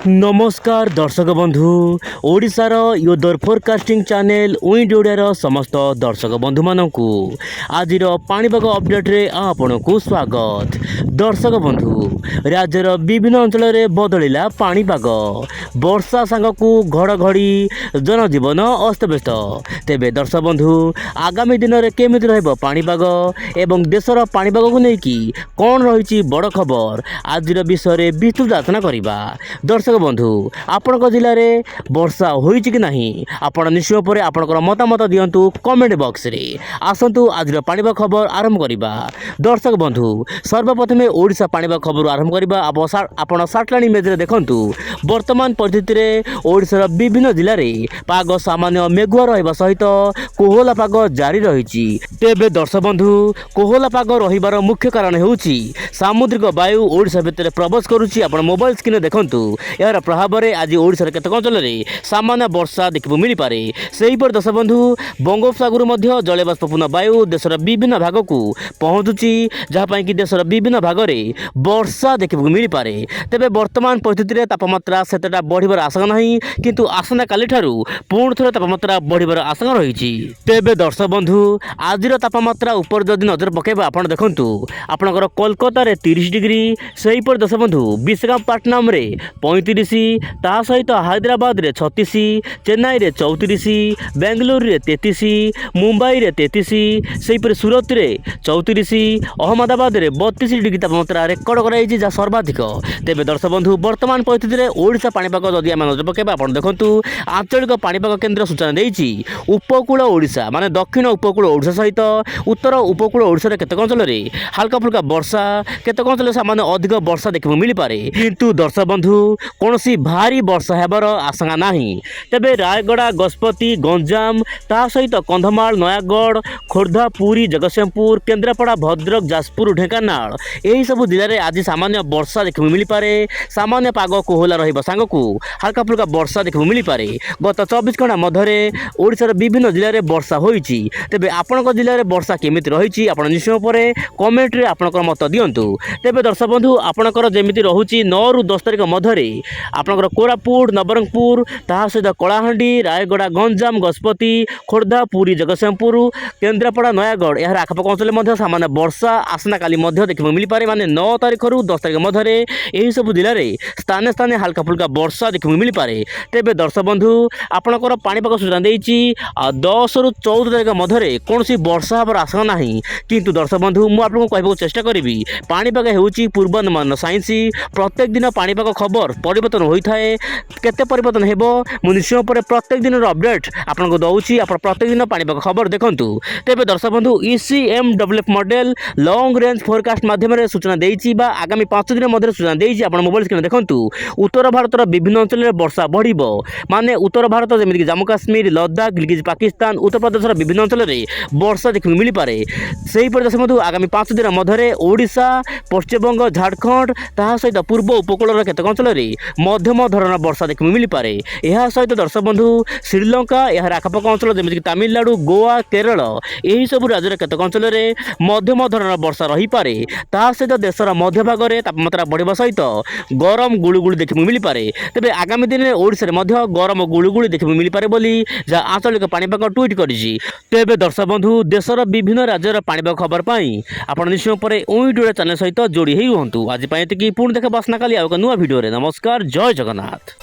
नमस्कार दर्शक बंधु ओडिशार योदर फोरकास्टिंग चैनल उइंड ओडियार समस्त दर्शक बंधु मानकु आजिर पाणीपाग अपडेट रे आपनकु स्वागत। दर्शक बंधु राज्यर विभिन्न अंचल में बदलिला पाणीपाग वर्षा सांगकु घड़घड़ी जनजीवन अस्तव्यस्त। तेबे दर्शक बंधु आगामी दिन में केमिति रहइबो पाणीपाग एवं देशर पाणीपाग को लेकी कौन रही बड़ खबर आजिर विषय विस्तृत आलोचना करबा। दर्शक बंधु आपण जिले में वर्षा होई कि नहीं आपण निश्चय पर आपणकर मतामत दिंतु कमेंट बॉक्स रे। आसतु आज पाणीपाग खबर आरंभ करबा। दर्शक बंधु सर्वप्रथमे ओडिशा पाणीपाग खबर आरंभ करबा। आपण सैटेलाइट इमेज रे देखंतु वर्तमान परिस्थिति रे ओडिशार विभिन्न जिले में पाग सामान्य मेघुआ रहिबा सहित कोहला पाग जारी रही। तेबे दर्शक बंधु कोहला पाग रहिबार मुख्य कारण हेउची सामुद्रिक वायु ओडिशा भितर प्रवेश करुची। आपण मोबाइल स्क्रीन देखंतु यार प्रभाव में आज ओडिशार केतक अंचल में सामान्य वर्षा देखा मिल पारे। सेहीपर दर्शक बंधु बंगोपसागर मध्य जलबाष्पूर्ण वायु देशर विभिन्न भाग को पहुँचुची जहाँपाई कि देशर विभिन्न भाग में वर्षा देखा मिल पारे। तेबे वर्तमान परिस्थिति में तापमात्रा सेतेटा बढ़िबार आशंका नहीं, किंतु आसंता काली ठारू पुणी थे तापमात्रा बढ़िबार आशंका रही। तेबे दर्शक बंधु आज तापमात्रा उपर जदि नजर पकेबा आपण देखंतु आपणकर कोलकाता रे 30 डिग्री, सेहीपर दर्शक बंधु विशाखापट्टनम रे 35, ता सहित हैदराबाद रे 36, चेन्नई रे 34, बेंगलुरु रे 33, मुंबई रे 33, सेहीपर सूरत रे 34, अहमदाबाद रे 32 डिग्री तापमात्रा रेकर्ड कराई जा सर्वाधिक। तेबे दर्शक बंधु वर्तमान परिस्थिति में ओडिशा पाणीपाग जदि आम नजर पकेबा आपण देखंतु आंचलिक पाणीपाग केन्द्र सूचना देइछि उपकूल ओडिशा माने दक्षिण उपकूल ओडिशा सहित उत्तर उपकूल ओडिशा केतक अंचल में हल्का फुल्का वर्षा, केतक अंचल सामान्य अधिक वर्षा देखा मिल पारे, किंतु दर्शक बंधु कौनसी भारी वर्षा हेबार आशंका नहीं। तेबे रायगड़ा, गजपति, गंजाम ता सहित कंधमाल, नयागढ़, खोर्धा, पुरी, जगतसिंहपुर, केन्द्रापड़ा, भद्रक, जाजपुर, ढेंकानाल यही सब जिले में आज सामान्य वर्षा देखा मिल पारे। सामान्य पाग कोहला रहिबा सांगकु हल्का फुल्का वर्षा देखा मिल पारे। गत 24 घंटा मध्य ओडिशार विभिन्न जिले में वर्षा होईची। तेबे आपणक जिले में वर्षा केमिति रहिची आपण निश्चय परे कमेंट रे आपणकर मत दियंतु। तेबे दर्शक बंधु आपणकर जेमिति रहुची 9 रु 10 तारिख मध्य आपणकर कोरापुट, नवरंगपुर ता सहित कलाहांडी, रायगड़ा, गंजाम, गजपति, खोर्धा, पुरी, जगतसिंहपुर, केन्द्रापड़ा, नयागढ़ यार आखपाख अंचल में सामान्य वर्षा आसना काली देखा मिल पारे। माने 9 तारिख रु 10 तारिख मध्य यही सब जिले में स्थाने स्थाने हल्का फुल्का वर्षा देखा मिल पारे। तेबे दर्शक बंधु आपणकर पाणीपाग सूचना देइछि 10 रु 14 तारिख मध्य कौन वर्षा हबार आशंका नहीं, किंतु दर्शक बंधु मु आपको कहबाक चेष्टा करी पाणीपाग हेउछि पूर्वानुमान साइंस। प्रत्येक दिन पाणीपाग खबर परिवर्तन होता है, केते परिवर्तन हेबो मु निश्चय पर प्रत्येक दिन अपडेट आपनको दउछि। आप प्रत्येक दिन पाणीपाग खबर देखंतु। तेबे दर्शक बंधु ECMWF model long range forecast माध्यम रे सूचना देइछि बा आगामी 5 दिन मध्य सूचना देइछि। आपण मोबाइल स्क्रीन देखंतु उत्तर भारतर विभिन्न अंचल में वर्षा बढ़िबो। माने उत्तर भारत जेमिति कि जम्मू काश्मीर, लद्दाख, गिलगित पाकिस्तान, उत्तर प्रदेशर विभिन्न अंचल में वर्षा देखा मिल पारे। सेही पर दर्शक बंधु आगामी 5 दिन मध्य ओडिशा, पश्चिमबंग, झारखंड ता सहित पूर्व उपकूल केतक अंचल में मध्यम धरण वर्षा देखा मिल पारे। यह सहित दर्शक बंधु श्रीलंका यार आखपाख अंचल जमीक तमिलनाडु, गोवा, केरल यही सब राज्य केतक अंचल में मध्यम धरण वर्षा रही पारे। ता सहित देशर मध्य भाग में तापमात्रा बढ़िबा सहित गरम गुळुगुळी देखा मिल पारे। तेबे आगामी दिन में ओडिशा रे मध्य गरम गुळुगुळी देखा मिल पारे बोली जा आंचलिक पाणीपाग ट्वीट करिछि। तेबे दर्शक बंधु देशर विभिन्न राज्यर पाणीपाग खबर पाई आपण निश्चय परे उइडुआ चैनल सहित जोड़ी हेई हुंतु। आज पाई एतिकी, पुणी देखा बासना काली आउ नुआ वीडियो रे। नमस्कार, जय जगन्नाथ।